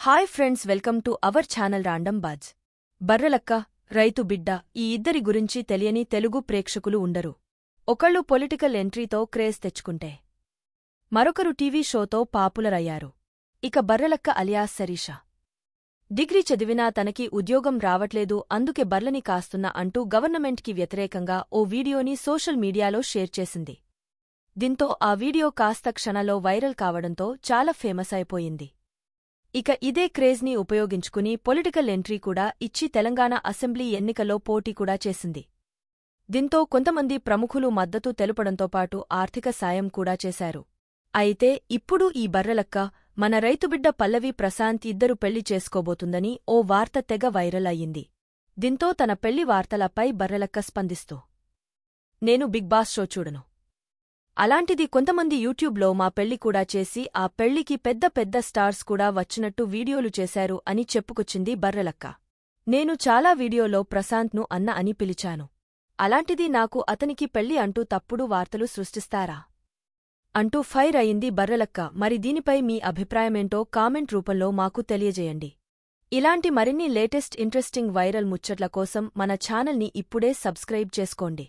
Hi friends, welcome to our channel random buzz. Barrelakka, రైతు బిడ్డ ఈ ఇద్దరి గురించి తెలియని తెలుగు ప్రేక్షకులు ఉండరు. ఒకళ్ళు పొలిటికల్ ఎంట్రీతో క్రేజ్ తెచ్చుకుంటే మరొకరు టీవీ షోతో పాపులర్ అయ్యారు. ఇక బర్రెలక్క అలియాస్ శరీష డిగ్రీ చదివినా తనకి ఉద్యోగం రావట్లేదు, అందుకే బర్లని కాస్తున్నా అంటూ గవర్నమెంట్కి వ్యతిరేకంగా ఓ వీడియోని సోషల్ మీడియాలో షేర్ చేసింది. దీంతో ఆ వీడియో కాస్త క్షణాల్లో వైరల్ కావడంతో చాలా ఫేమస్ అయిపోయింది. ఇక ఇదే క్రేజ్ని ఉపయోగించుకుని పొలిటికల్ ఎంట్రీ కూడా ఇచ్చి తెలంగాణ అసెంబ్లీ ఎన్నికల్లో పోటీ కూడా చేసింది. దీంతో కొంతమంది ప్రముఖులు మద్దతు తెలుపడంతో పాటు ఆర్థిక సాయం కూడా చేశారు. అయితే ఇప్పుడు ఈ బర్రెలక్క, మన రైతుబిడ్డ పల్లవి ప్రశాంత్ ఇద్దరు పెళ్లి చేసుకోబోతుందని ఓ వార్త తెగ వైరల్ అయ్యింది. దీంతో తన పెళ్లి వార్తలపై బర్రెలక్క స్పందిస్తూ, నేను బిగ్ బాస్ షో చూడను. అలాంటిది కొంతమంది యూట్యూబ్లో మా పెళ్లి కూడా చేసి ఆ పెళ్లికి పెద్ద పెద్ద స్టార్స్ కూడా వచ్చినట్టు వీడియోలు చేశారు అని చెప్పుకొచ్చింది బర్రెలక్క. నేను చాలా వీడియోలో ప్రశాంత్ను అన్న అని పిలిచాను. అలాంటిది నాకు అతనికి పెళ్లి అంటూ తప్పుడు వార్తలు సృష్టిస్తారా అంటూ ఫైర్ అయింది బర్రెలక్క. మరి దీనిపై మీ అభిప్రాయమేంటో కామెంట్ రూపంలో మాకు తెలియజేయండి. ఇలాంటి మరిన్ని లేటెస్ట్ ఇంట్రెస్టింగ్ వైరల్ ముచ్చట్ల కోసం మన ఛానల్ని ఇప్పుడే సబ్స్క్రైబ్ చేసుకోండి.